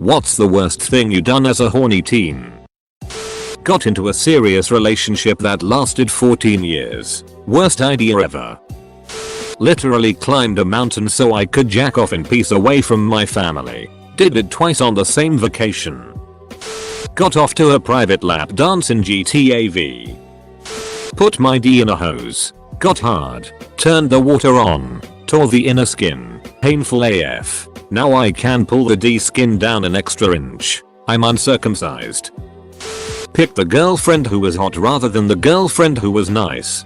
What's the worst thing you done as a horny teen? Got into a serious relationship that lasted 14 years. Worst idea ever. Literally climbed a mountain so I could jack off in peace away from my family. Did it twice on the same vacation. Got off to a private lap dance in GTA V. Put my D in a hose. Got hard. Turned the water on. Tore the inner skin. Painful AF. Now I can pull the D skin down an extra inch. I'm uncircumcised. Picked the girlfriend who was hot rather than the girlfriend who was nice.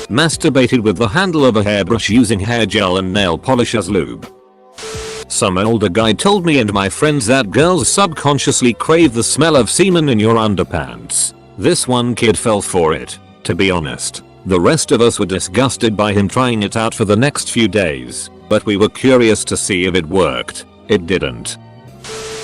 Masturbated with the handle of a hairbrush using hair gel and nail polish as lube. Some older guy told me and my friends that girls subconsciously crave the smell of semen in your underpants. This one kid fell for it. To be honest, the rest of us were disgusted by him trying it out for the next few days, but we were curious to see if it worked. It didn't.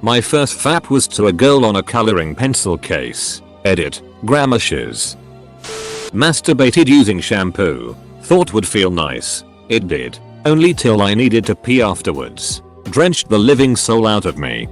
My first fap was to a girl on a coloring pencil case. Edit. Grammar shiz. Masturbated using shampoo. Thought would feel nice. It did. Only till I needed to pee afterwards. Drenched the living soul out of me.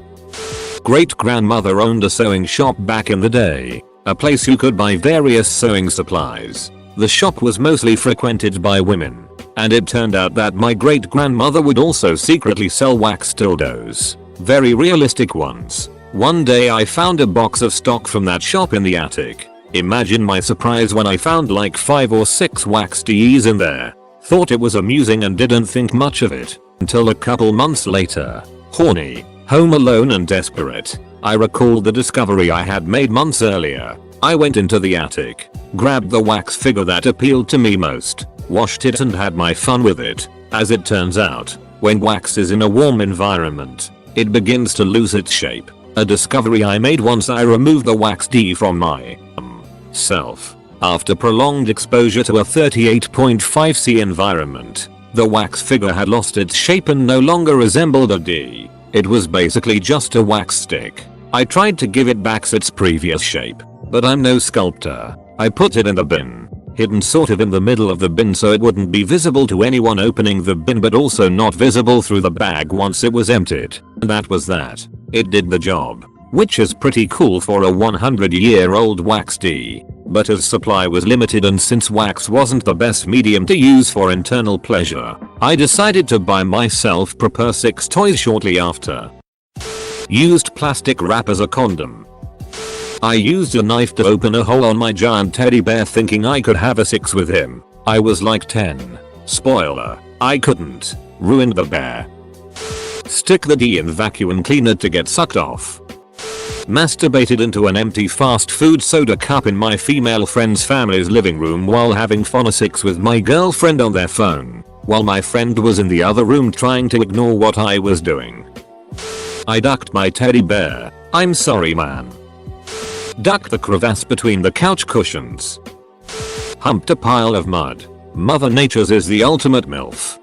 Great grandmother owned a sewing shop back in the day. A place you could buy various sewing supplies. The shop was mostly frequented by women. And it turned out that my great grandmother would also secretly sell wax dildos. Very realistic ones. One day I found a box of stock from that shop in the attic. Imagine my surprise when I found like 5 or 6 wax DEs in there. Thought it was amusing and didn't think much of it. Until a couple months later. Horny, home alone and desperate. I recalled the discovery I had made months earlier. I went into the attic. Grabbed the wax figure that appealed to me most. Washed it and had my fun with it. As it turns out, when wax is in a warm environment, it begins to lose its shape. A discovery I made once I removed the wax D from my self. After prolonged exposure to a 38.5 C environment, the wax figure had lost its shape and no longer resembled a D. It was basically just a wax stick. I tried to give it back its previous shape, but I'm no sculptor. I put it in the bin. Hidden sort of in the middle of the bin so it wouldn't be visible to anyone opening the bin but also not visible through the bag once it was emptied. And that was that. It did the job. Which is pretty cool for a 100-year-old wax D. But as supply was limited and since wax wasn't the best medium to use for internal pleasure, I decided to buy myself proper sex toys shortly after. Used plastic wrap as a condom. I used a knife to open a hole on my giant teddy bear thinking I could have a sex with him. I was like 10. Spoiler, I couldn't. Ruined the bear. Stick the D in vacuum cleaner to get sucked off. Masturbated into an empty fast food soda cup in my female friend's family's living room while having phonetics with my girlfriend on their phone, while my friend was in the other room trying to ignore what I was doing. I ducked my teddy bear. I'm sorry man. Ducked the crevasse between the couch cushions. Humped a pile of mud. Mother Nature's is the ultimate MILF.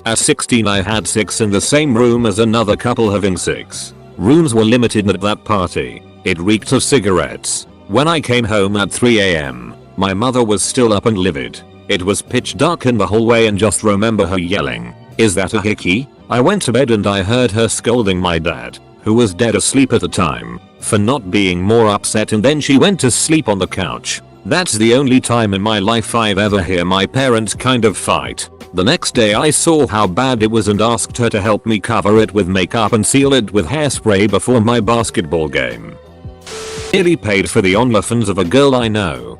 At 16 I had sex in the same room as another couple having sex. Rooms were limited at that party. It reeked of cigarettes. When I came home at 3 AM, my mother was still up and livid. It was pitch dark in the hallway and just remember her yelling, "Is that a hickey?" I went to bed and I heard her scolding my dad, who was dead asleep at the time, for not being more upset, and then she went to sleep on the couch. That's the only time in my life I've ever heard my parents kind of fight. The next day I saw how bad it was and asked her to help me cover it with makeup and seal it with hairspray before my basketball game. Nearly paid for the OnlyFans of a girl I know.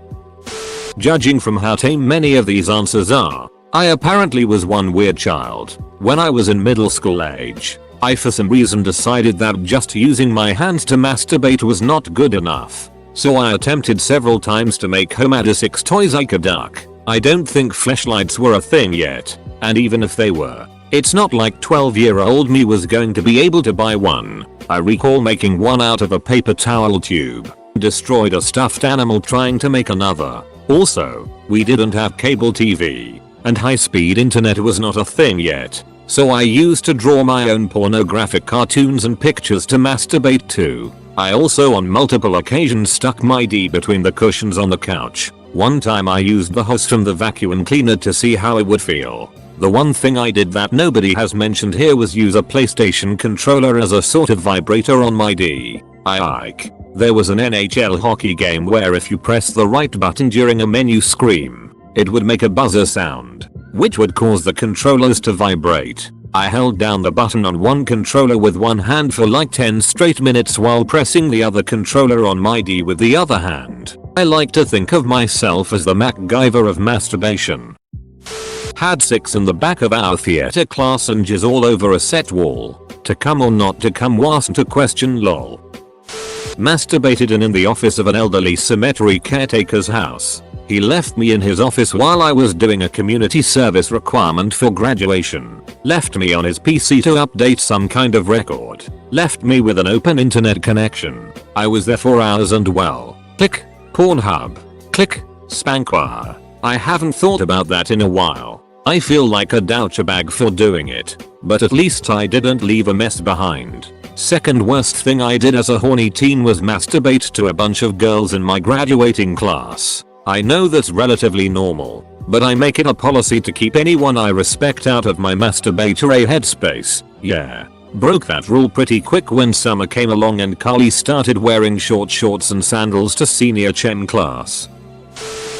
Judging from how tame many of these answers are, I apparently was one weird child. When I was in middle school age, I for some reason decided that just using my hands to masturbate was not good enough. So I attempted several times to make homemade sex toys I could duck. I don't think fleshlights were a thing yet, and even if they were, it's not like 12-year-old me was going to be able to buy one. I recall making one out of a paper towel tube. Destroyed a stuffed animal trying to make another. Also, we didn't have cable TV, and high-speed internet was not a thing yet. So I used to draw my own pornographic cartoons and pictures to masturbate to. I also on multiple occasions stuck my D between the cushions on the couch. One time I used the hose from the vacuum cleaner to see how it would feel. The one thing I did that nobody has mentioned here was use a PlayStation controller as a sort of vibrator on my D. There was an NHL hockey game where if you press the right button during a menu screen, it would make a buzzer sound, which would cause the controllers to vibrate. I held down the button on one controller with one hand for like 10 straight minutes while pressing the other controller on my D with the other hand. I like to think of myself as the MacGyver of masturbation. Had sex in the back of our theater class and jizz all over a set wall. To come or not to come wasn't a question, lol. Masturbated in the office of an elderly cemetery caretaker's house. He left me in his office while I was doing a community service requirement for graduation. Left me on his PC to update some kind of record. Left me with an open internet connection. I was there for hours and well. Click. Pornhub. Click. Spankwa. I haven't thought about that in a while. I feel like a douchebag for doing it. But at least I didn't leave a mess behind. Second worst thing I did as a horny teen was masturbate to a bunch of girls in my graduating class. I know that's relatively normal, but I make it a policy to keep anyone I respect out of my masturbatory headspace. Yeah. Broke that rule pretty quick when summer came along and Carly started wearing short shorts and sandals to senior chem class.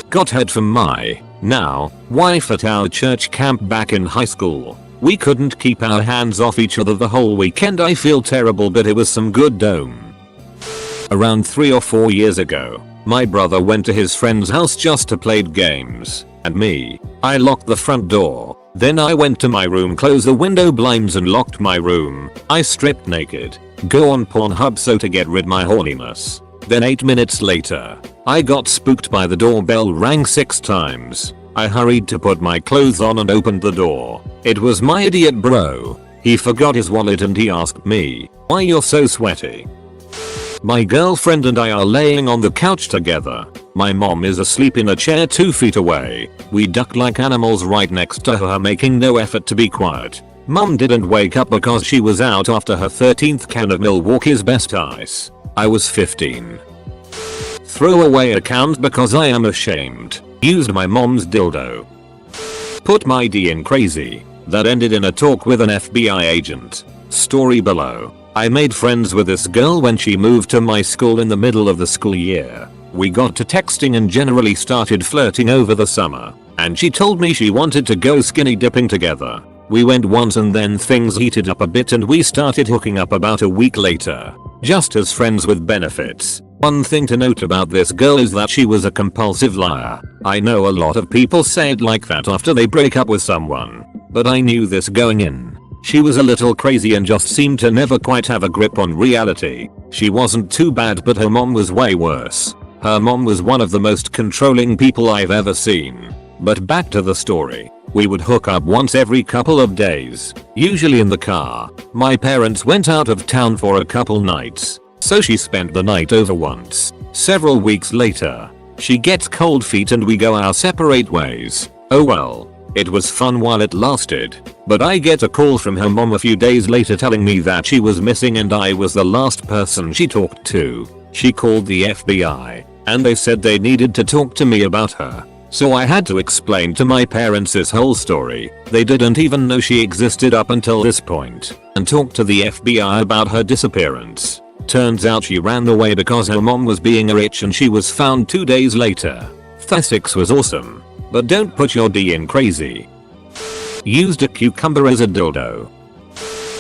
Got head from my, now, wife at our church camp back in high school. We couldn't keep our hands off each other the whole weekend. I feel terrible, but it was some good dome. Around 3 or 4 years ago, my brother went to his friend's house just to play games, and me. I locked the front door. Then I went to my room, closed the window blinds and locked my room. I stripped naked. Go on Pornhub so to get rid my horniness. Then 8 minutes later, I got spooked by the doorbell rang 6 times. I hurried to put my clothes on and opened the door. It was my idiot bro. He forgot his wallet and he asked me, "Why you're so sweaty?" My girlfriend and I are laying on the couch together. My mom is asleep in a chair 2 feet away. We ducked like animals right next to her, making no effort to be quiet. Mom didn't wake up because she was out after her 13th can of Milwaukee's Best Ice. I was 15. Throwaway account because I am ashamed. Used my mom's dildo. Put my D in crazy. That ended in a talk with an FBI agent. Story below. I made friends with this girl when she moved to my school in the middle of the school year. We got to texting and generally started flirting over the summer. And she told me she wanted to go skinny dipping together. We went once and then things heated up a bit and we started hooking up about a week later. Just as friends with benefits. One thing to note about this girl is that she was a compulsive liar. I know a lot of people say it like that after they break up with someone. But I knew this going in. She was a little crazy and just seemed to never quite have a grip on reality. She wasn't too bad, but her mom was way worse. Her mom was one of the most controlling people I've ever seen. But back to the story. We would hook up once every couple of days, usually in the car. My parents went out of town for a couple nights, so she spent the night over once. Several weeks later, she gets cold feet and we go our separate ways. Oh well. It was fun while it lasted, but I get a call from her mom a few days later telling me that she was missing and I was the last person she talked to. She called the FBI, and they said they needed to talk to me about her. So I had to explain to my parents this whole story. They didn't even know she existed up until this point, and talked to the FBI about her disappearance. Turns out she ran away because her mom was being a bitch and she was found 2 days later. Sex was awesome. But don't put your D in crazy. Used a cucumber as a dildo.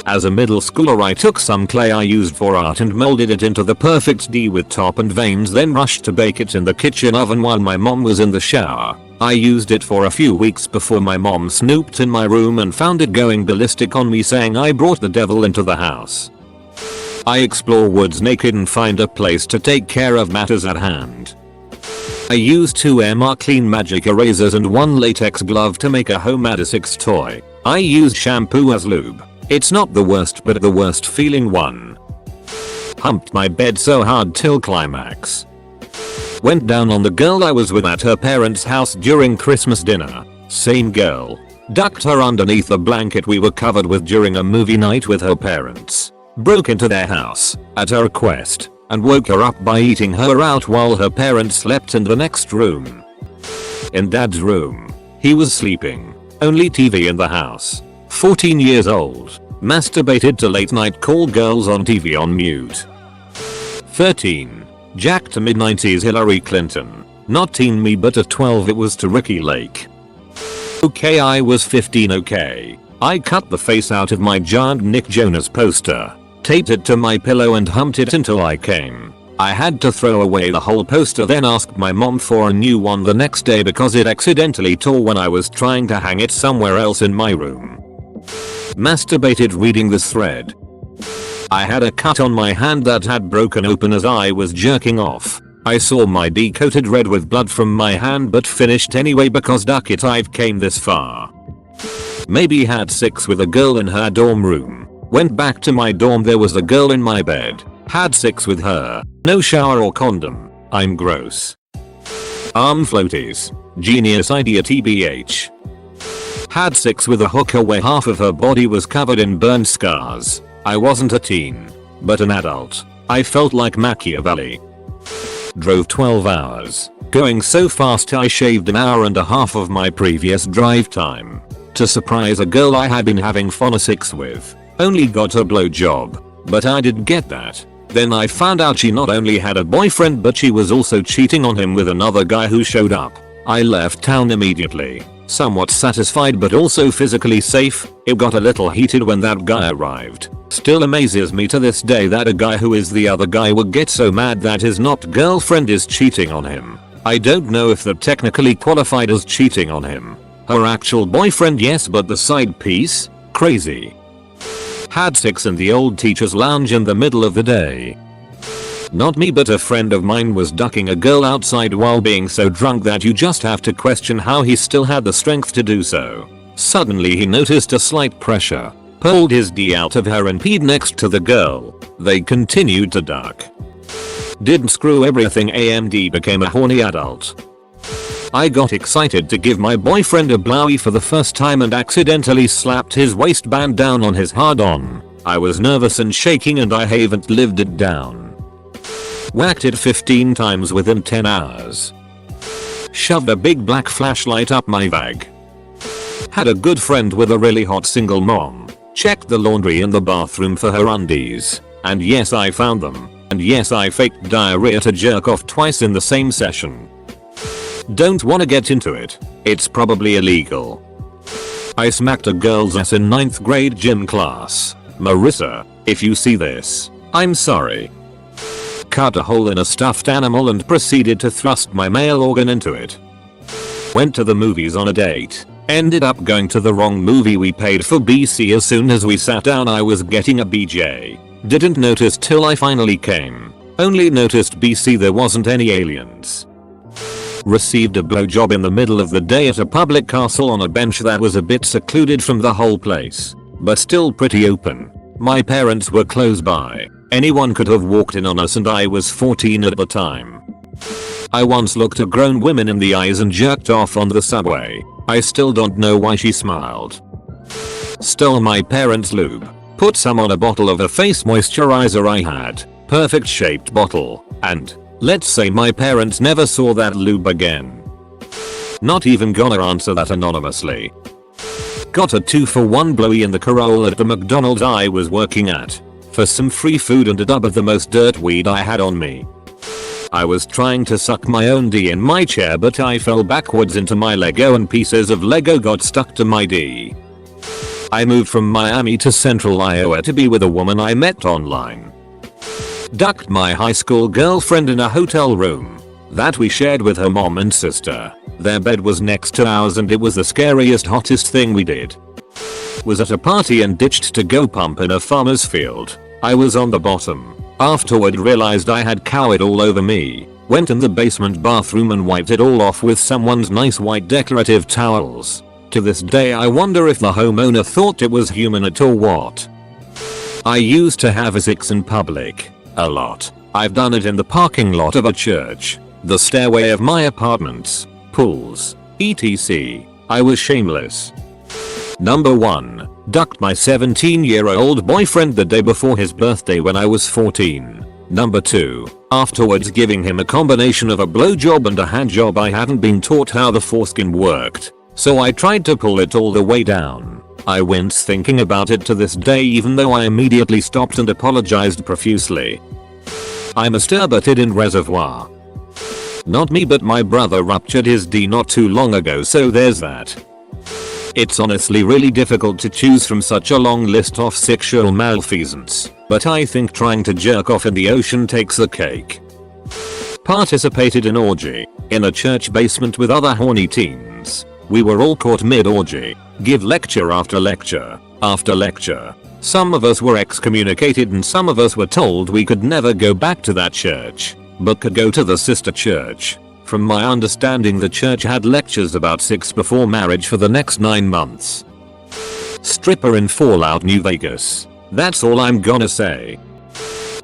As a middle schooler I took some clay I used for art and molded it into the perfect D with top and veins, then rushed to bake it in the kitchen oven while my mom was in the shower. I used it for a few weeks before my mom snooped in my room and found it going ballistic on me, saying I brought the devil into the house. I explore woods naked and find a place to take care of matters at hand. I used 2 MR Clean Magic erasers and 1 latex glove to make a home Madisix toy. I used shampoo as lube. It's not the worst, but the worst feeling one. Humped my bed so hard till climax. Went down on the girl I was with at her parents' house during Christmas dinner. Same girl. Ducked her underneath the blanket we were covered with during a movie night with her parents. Broke into their house, at her request, and woke her up by eating her out while her parents slept in the next room. In dad's room. He was sleeping. Only TV in the house. 14 years old. Masturbated to late night call girls on TV on mute. 13. Jack to mid-90s Hillary Clinton. Not teen me, but at 12 it was to Ricky Lake. Okay, I was 15. Okay. I cut the face out of my giant Nick Jonas poster, taped it to my pillow and humped it until I came. I had to throw away the whole poster, then asked my mom for a new one the next day because it accidentally tore when I was trying to hang it somewhere else in my room. Masturbated reading this thread. I had a cut on my hand that had broken open as I was jerking off. I saw my D coated red with blood from my hand but finished anyway because duck it, I've came this far. Maybe had sex with a girl in her dorm room. Went back to my dorm, there was a girl in my bed. Had sex with her. No shower or condom. I'm gross. Arm floaties. Genius idea tbh. Had sex with a hooker where half of her body was covered in burn scars. I wasn't a teen, but an adult. I felt like Machiavelli. Drove 12 hours. Going so fast I shaved an hour and a half of my previous drive time. To surprise a girl I had been having phonetics with. Only got a blowjob. But I didn't get that. Then I found out she not only had a boyfriend but she was also cheating on him with another guy who showed up. I left town immediately. Somewhat satisfied but also physically safe. It got a little heated when that guy arrived. Still amazes me to this day that a guy who is the other guy would get so mad that his not girlfriend is cheating on him. I don't know if that technically qualified as cheating on him. Her actual boyfriend yes, but the side piece? Crazy. Had sex in the old teacher's lounge in the middle of the day. Not me, but a friend of mine was ducking a girl outside while being so drunk that you just have to question how he still had the strength to do so. Suddenly he noticed a slight pressure, pulled his D out of her and peed next to the girl. They continued to duck. Didn't screw everything, AMD became a horny adult. I got excited to give my boyfriend a blowy for the first time and accidentally slapped his waistband down on his hard-on. I was nervous and shaking and I haven't lived it down. Whacked it 15 times within 10 hours. Shoved a big black flashlight up my bag. Had a good friend with a really hot single mom. Checked the laundry in the bathroom for her undies. And yes, I found them. And yes, I faked diarrhea to jerk off twice in the same session. Don't wanna get into it. It's probably illegal. I smacked a girl's ass in 9th grade gym class. Marissa, if you see this, I'm sorry. Cut a hole in a stuffed animal and proceeded to thrust my male organ into it. Went to the movies on a date. Ended up going to the wrong movie. We paid for BC. As soon as we sat down I was getting a BJ. Didn't notice till I finally came. Only noticed BC there wasn't any aliens. Received a blowjob in the middle of the day at a public castle on a bench that was a bit secluded from the whole place, but still pretty open. My parents were close by. Anyone could have walked in on us and I was 14 at the time. I once looked a grown woman in the eyes and jerked off on the subway. I still don't know why she smiled. Stole my parents' lube. Put some on a bottle of a face moisturizer I had. Perfect shaped bottle. And let's say my parents never saw that lube again. Not even gonna answer that anonymously. Got a 2-for-1 blowy in the Corral at the McDonald's I was working at. For some free food and a dub of the most dirt weed I had on me. I was trying to suck my own D in my chair but I fell backwards into my Lego and pieces of Lego got stuck to my D. I moved from Miami to Central Iowa to be with a woman I met online. Ducked my high school girlfriend in a hotel room that we shared with her mom and sister. Their bed was next to ours and it was the scariest, hottest thing we did. Was at a party and ditched to go pump in a farmer's field. I was on the bottom. Afterward realized I had coward all over me. Went in the basement bathroom and wiped it all off with someone's nice white decorative towels. To this day I wonder if the homeowner thought it was human at or what. I used to have sex in public. A lot. I've done it in the parking lot of a church, the stairway of my apartments, pools, etc. I was shameless. Number 1. Ducked my 17-year-old boyfriend the day before his birthday when I was 14. Number 2. Afterwards giving him a combination of a blowjob and a handjob. I hadn't been taught how the foreskin worked, So I tried to pull it all the way down. I wince thinking about it to this day, even though I immediately stopped and apologized profusely. I masturbated in reservoir. Not me, but my brother ruptured his D not too long ago, so there's that. It's honestly really difficult to choose from such a long list of sexual malfeasance, but I think trying to jerk off in the ocean takes the cake. Participated in orgy in a church basement with other horny teens. We were all caught mid-orgy. Give lecture after lecture after lecture. Some of us were excommunicated and some of us were told we could never go back to that church, but could go to the sister church. From my understanding, the church had lectures about sex before marriage for the next 9 months. Stripper in Fallout New Vegas. That's all I'm gonna say.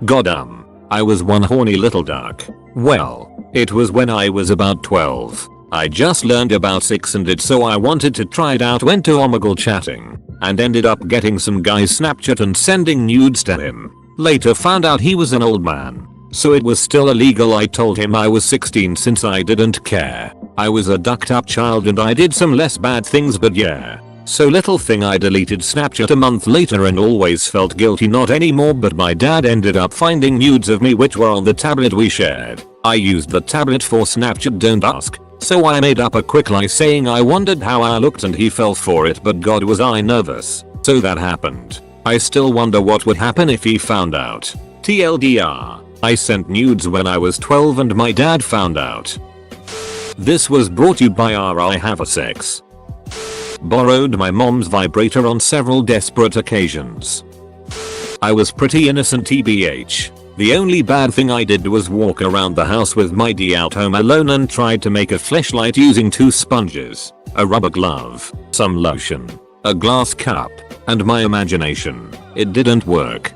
Goddamn. I was one horny little duck. Well, it was when I was about 12. I just learned about sex and it, so I wanted to try it out. Went to Omegle chatting and ended up getting some guy's Snapchat and sending nudes to him. Later found out he was an old man, so it was still illegal. I told him I was 16 since I didn't care. I was a ducked up child and I did some less bad things, but yeah. So little thing, I deleted Snapchat a month later and always felt guilty. Not anymore, but my dad ended up finding nudes of me which were on the tablet we shared. I used the tablet for Snapchat, don't ask. So I made up a quick lie saying I wondered how I looked and he fell for it, but God was I nervous. So that happened. I still wonder what would happen if he found out. TLDR. I sent nudes when I was 12 and my dad found out. This was brought to you by I Have a Sex. Borrowed my mom's vibrator on several desperate occasions. I was pretty innocent TBH. The only bad thing I did was walk around the house with my D out home alone and tried to make a fleshlight using 2 sponges, a rubber glove, some lotion, a glass cup, and my imagination. It didn't work.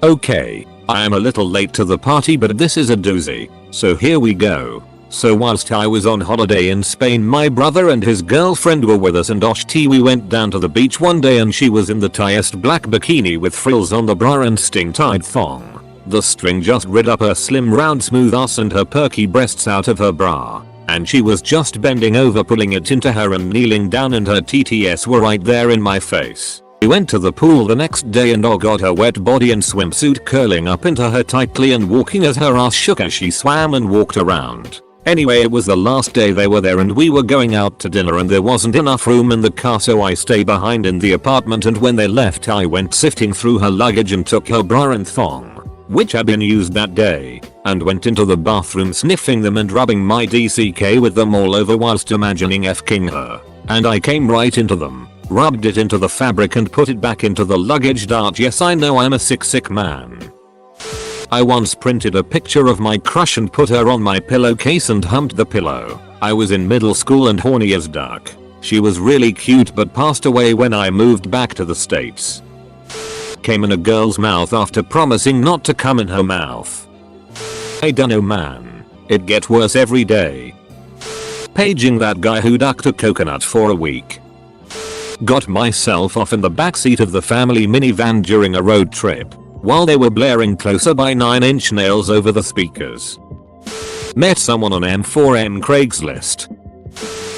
Okay, I am a little late to the party, but this is a doozy, so here we go. So whilst I was on holiday in Spain, my brother and his girlfriend were with us, and we went down to the beach one day and she was in the tightest black bikini with frills on the bra and sting-tied thong. The string just rid up her slim round smooth ass and her perky breasts out of her bra, and she was just bending over pulling it into her and kneeling down, and her TTS were right there in my face. We went to the pool the next day and oh god, her wet body and swimsuit curling up into her tightly and walking as her ass shook as she swam and walked around. Anyway, it was the last day they were there and we were going out to dinner and there wasn't enough room in the car, so I stayed behind in the apartment, and when they left I went sifting through her luggage and took her bra and thong, which had been used that day, and went into the bathroom sniffing them and rubbing my DCK with them all over whilst imagining F-king her. And I came right into them, rubbed it into the fabric and put it back into the luggage. Yes, I know I'm a sick man. I once printed a picture of my crush and put her on my pillowcase and humped the pillow. I was in middle school and horny as duck. She was really cute but passed away when I moved back to the States. Came in a girl's mouth after promising not to come in her mouth. I dunno man. It get worse every day. Paging that guy who ducked a coconut for a week. Got myself off in the backseat of the family minivan during a road trip while they were blaring Closer by 9 Inch Nails over the speakers. Met someone on M4M Craigslist.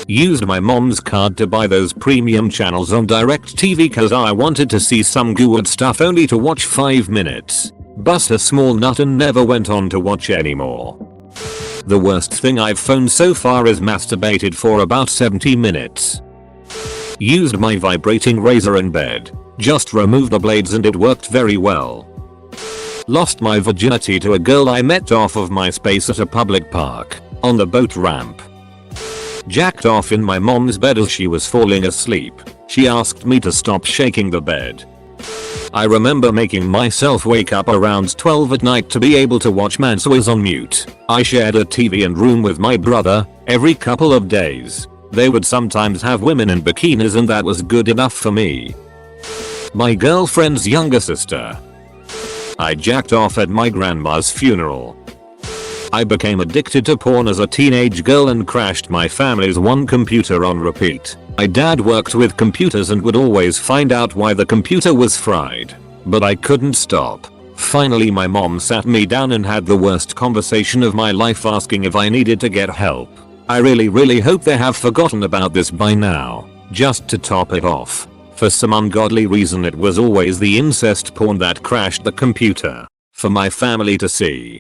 Used my mom's card to buy those premium channels on DirecTV cause I wanted to see some good stuff, only to watch 5 minutes, bust a small nut and never went on to watch anymore. The worst thing I've phoned so far is masturbated for about 70 minutes. Used my vibrating razor in bed, just removed the blades and it worked very well. Lost my virginity to a girl I met off of MySpace at a public park, on the boat ramp. Jacked off in my mom's bed as she was falling asleep. She asked me to stop shaking the bed. I remember making myself wake up around 12 at night to be able to watch Manswers on mute. I shared a TV and room with my brother. Every couple of days, they would sometimes have women in bikinis and that was good enough for me. My girlfriend's younger sister. I jacked off at my grandma's funeral. I became addicted to porn as a teenage girl and crashed my family's one computer on repeat. My dad worked with computers and would always find out why the computer was fried, but I couldn't stop. Finally my mom sat me down and had the worst conversation of my life, asking if I needed to get help. I really hope they have forgotten about this by now. Just to top it off, for some ungodly reason it was always the incest porn that crashed the computer for my family to see.